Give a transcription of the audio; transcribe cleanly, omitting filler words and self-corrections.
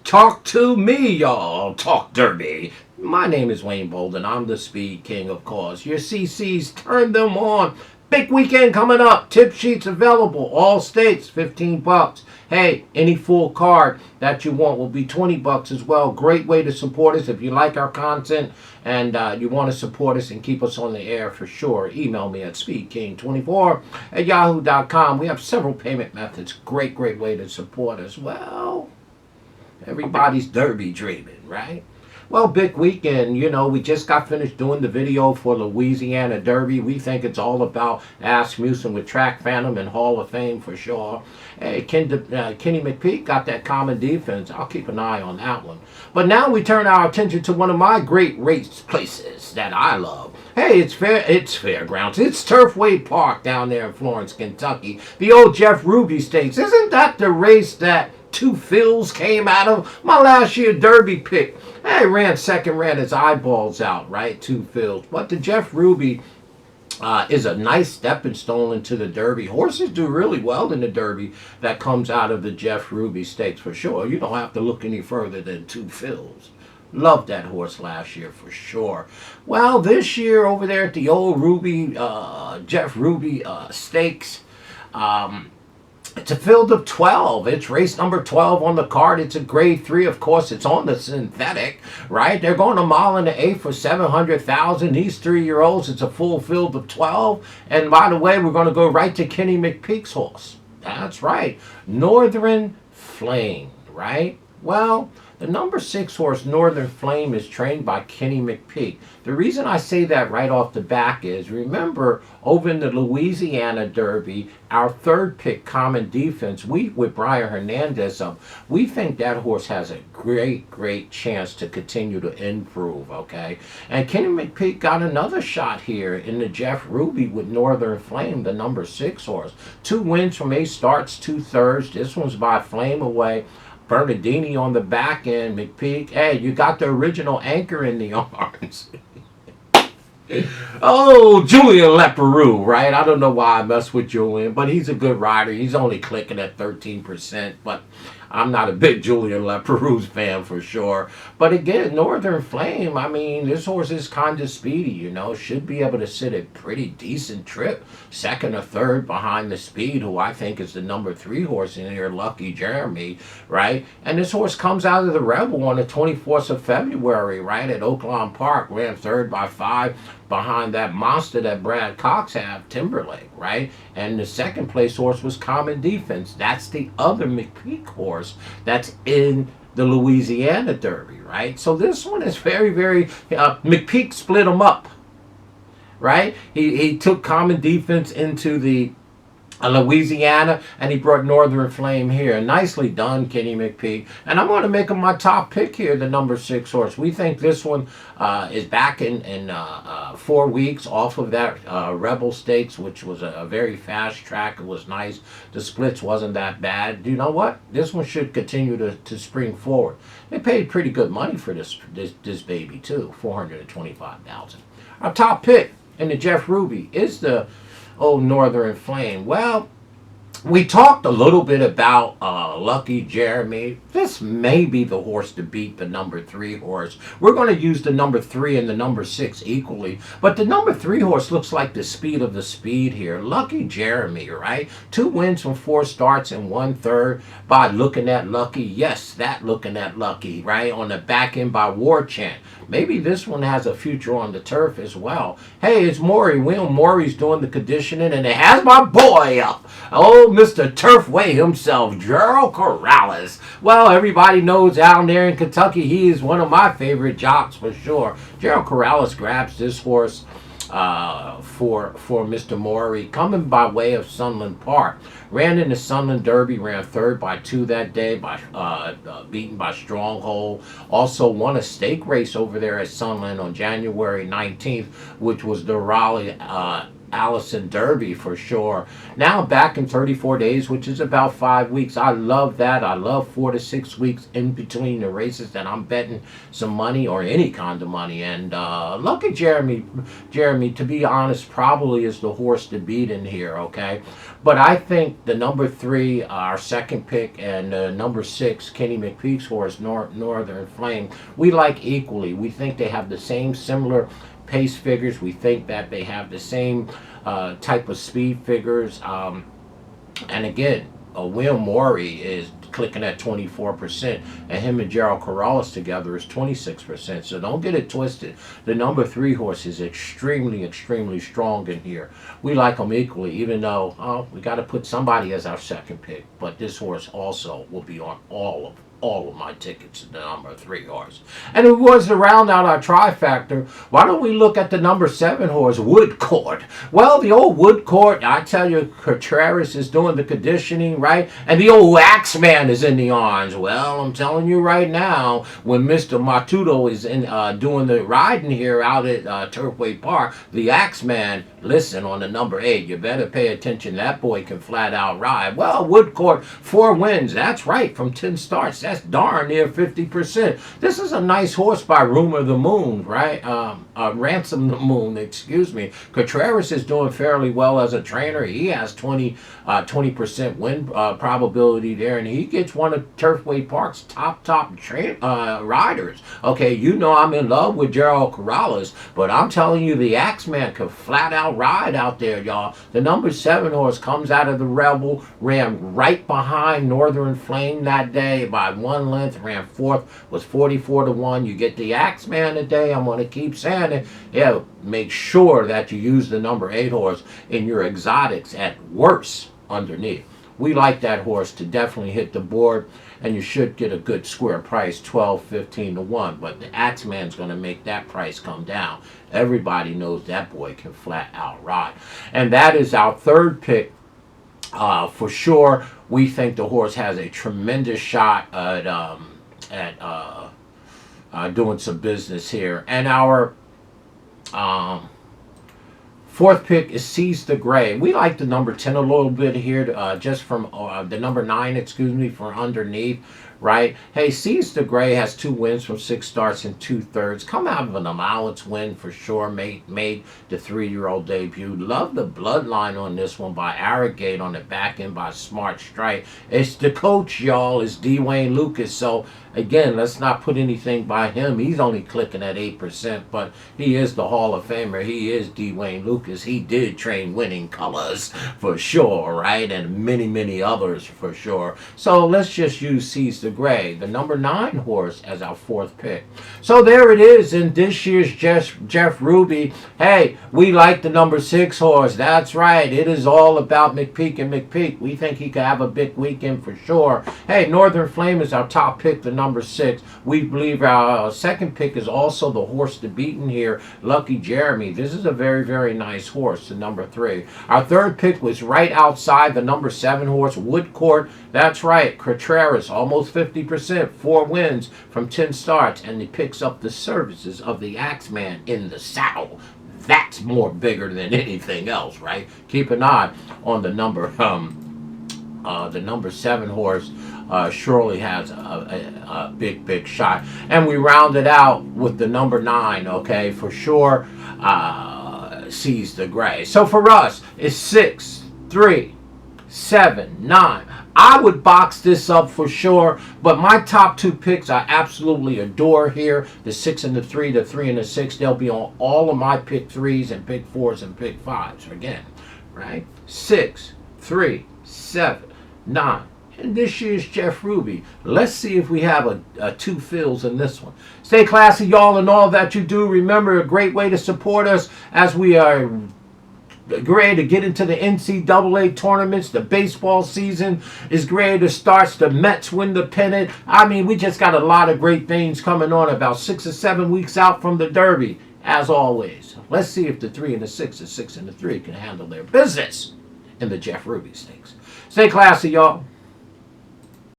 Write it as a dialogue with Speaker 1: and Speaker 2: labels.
Speaker 1: Talk to me, y'all. Talk Derby. My name is Wayne Bolden. I'm the Speed King, of course. Your CCs, turn them on. Big weekend coming up. Tip sheets available. All states, $15. Hey, any full card that you want will be $20 as well. Great way to support us if you like our content and you want to support us and keep us on the air for sure. Email me at speedking24@yahoo.com. We have several payment methods. Great way to support us. Well, everybody's derby dreaming, right? Well, big weekend, we just got finished doing the video for Louisiana Derby. We think it's all about Asmussen with Track Phantom and Hall of Fame for sure. Hey, Kenny McPeak got that common defense. I'll keep an eye on that one. But now we turn our attention to one of my great race places that I love. Hey, it's fairgrounds. It's Turfway Park down there in Florence, Kentucky. The old Jeff Ruby Stakes. Isn't that the race that Two Phils came out of? My last year Derby pick. Hey, ran second, ran his eyeballs out, right? Two Phils. But the Jeff Ruby is a nice stepping stone into the Derby. Horses do really well in the Derby that comes out of the Jeff Ruby Stakes for sure. You don't have to look any further than Two Phils. Loved that horse last year for sure. Well, this year over there at the old Jeff Ruby Stakes, it's a field of 12. It's race number 12 on the card. It's a grade 3. Of course, it's on the synthetic, right? They're going a mile and an eighth for $700,000. These 3-year-olds, it's a full field of 12. And by the way, we're going to go right to Kenny McPeak's horse. That's right. Northern Flame, right? Well, the number 6 horse, Northern Flame, is trained by Kenny McPeak. The reason I say that right off the back is, remember, over in the Louisiana Derby, our third pick, Common Defense, with Brian Hernandez up, we think that horse has a great chance to continue to improve, okay? And Kenny McPeak got another shot here in the Jeff Ruby with Northern Flame, the number 6 horse. 2 wins from 8 starts, 2 thirds. This one's by Flame Away. Bernardini on the back end, McPeak. Hey, you got the original anchor in the arms. Oh, Julian Leperoux, right? I don't know why I mess with Julian, but he's a good rider. He's only clicking at 13%, but I'm not a big Julian Leperoux's fan for sure. But again, Northern Flame, I mean, this horse is kind of speedy, should be able to sit a pretty decent trip. Second or third behind the Speed, who I think is the number 3 horse in here, Lucky Jeremy, right? And this horse comes out of the Rebel on the 24th of February, right, at Oaklawn Park, ran third by 5 behind that monster that Brad Cox had, Timberlake, right? And the second place horse was Common Defense. That's the other McPeak horse that's in the Louisiana Derby, right? So this one is very McPeak split them up, right? He took Common Defense into the Louisiana, and he brought Northern Flame here. Nicely done, Kenny McPeak. And I'm going to make him my top pick here, the number 6 horse. We think this one is back in 4 weeks off of that Rebel Stakes, which was a very fast track. It was nice. The splits wasn't that bad. You know what? This one should continue to spring forward. They paid pretty good money for this baby, too, $425,000. Our top pick in the Jeff Ruby is the old Northern Flame. Well, we talked a little bit about Lucky Jeremy. This may be the horse to beat the number 3 horse. We're going to use the number 3 and the number 6 equally. But the number 3 horse looks like the speed of the Speed here. Lucky Jeremy, right? 2 wins from 4 starts and 1 third by Looking at Lucky. Yes, that Looking at Lucky, right? On the back end by War Chant. Maybe this one has a future on the turf as well. Hey, it's Maury. Will Maury's doing the conditioning, and it has my boy up. Oh, Mr. Turfway himself, Gerald Corrales. Well, everybody knows down there in Kentucky, he is one of my favorite jocks for sure. Gerald Corrales grabs this horse for Mr. Maury, coming by way of Sunland Park. Ran in the Sunland Derby, ran third by 2 that day, beaten by Stronghold. Also won a stake race over there at Sunland on January 19th, which was the Raleigh Allison Derby for sure. Now back in 34 days, which is about 5 weeks. I love that. I love 4 to 6 weeks in between the races that I'm betting some money or any kind of money. And look at Jeremy. Jeremy, to be honest, probably is the horse to beat in here, okay? But I think the number 3, our second pick, and number 6, Kenny McPeek's horse, Northern Flame, we like equally. We think they have the same similar pace figures. We think that they have the same type of speed figures. And again, Will Morey is clicking at 24%, and him and Gerald Corrales together is 26%. So don't get it twisted. The number 3 horse is extremely, extremely strong in here. We like them equally, even though we got to put somebody as our second pick. But this horse also will be on all of my tickets in the number 3 horse. And it was to round out our trifecta, why don't we look at the number 7 horse, Woodcourt? Well, the old Woodcourt, I tell you, Contreras is doing the conditioning, right? And the old Axeman is in the arms. Well, I'm telling you right now, when Mr. Matuto is in doing the riding here out at Turfway Park, the Axeman, listen, on the number 8, you better pay attention. That boy can flat out ride. Well, Woodcourt, 4 wins. That's right, from 10 starts. That's darn near 50%. This is a nice horse by Rumor the Moon, right? Ransom the Moon, excuse me. Contreras is doing fairly well as a trainer. He has 20% win probability there, and he gets one of Turfway Park's top riders. Okay, you know I'm in love with Gerald Corrales, but I'm telling you, the Axeman can flat out ride out there, y'all. The number 7 horse comes out of the Rebel, ran right behind Northern Flame that day by 1 length, ran 4th, was 44-1. You get the Axeman today. I'm going to keep saying it. Yeah, make sure that you use the number 8 horse in your exotics at worst underneath. We like that horse to definitely hit the board, and you should get a good square price, 12, 15-1. But the Axeman's going to make that price come down. Everybody knows that boy can flat out ride. And that is our third pick. For sure, we think the horse has a tremendous shot at doing some business here. And our fourth pick is Seize the Gray. We like the number 10 a little bit here, just from the number 9, excuse me, for underneath, right? Hey, Seize the Gray has 2 wins from 6 starts and 2/3. Come out of an allowance win for sure. Made the 3-year-old debut. Love the bloodline on this one by Arrogate on the back end by Smart Strike. It's the coach, y'all, is Dwayne Lucas. So again, let's not put anything by him. He's only clicking at 8%, but he is the Hall of Famer. He is Dwayne Lucas. He did train Winning Colors for sure, right? And many, many others for sure. So let's just use Seize the Gray, the number 9 horse, as our 4th pick. So there it is in this year's Jeff Ruby. Hey, we like the number 6 horse. That's right. It is all about McPeek and McPeek. We think he could have a big weekend for sure. Hey, Northern Flame is our top pick, the number 6. We believe our second pick is also the horse to beat in here, Lucky Jeremy. This is a very, very nice horse, the number 3. Our third pick was right outside the number 7 horse, Woodcourt. That's right, Contreras, almost 50%, 4 wins from 10 starts, and he picks up the services of the Axeman in the saddle. That's more bigger than anything else, right? Keep an eye on the number 7 horse. Surely has a big shot. And we round it out with the number 9, okay, for sure, Seize the Gray. So for us, it's 6, 3, 7, 9. I would box this up for sure, but my top 2 picks I absolutely adore here. The 6 and the 3, the 3 and the 6, they'll be on all of my pick 3s and pick 4s and pick 5s again, right? 6, 3, 7, 9. And this year's Jeff Ruby. Let's see if we have a 2 fills in this one. Stay classy, y'all, in all that you do. Remember, a great way to support us as we are ready to get into the NCAA tournaments. The baseball season is ready to start. The Mets win the pennant. I mean, we just got a lot of great things coming on, about 6 or 7 weeks out from the Derby. As always, let's see if the 3 and the 6, the 6 and the 3 can handle their business in the Jeff Ruby Stakes. Stay classy, y'all.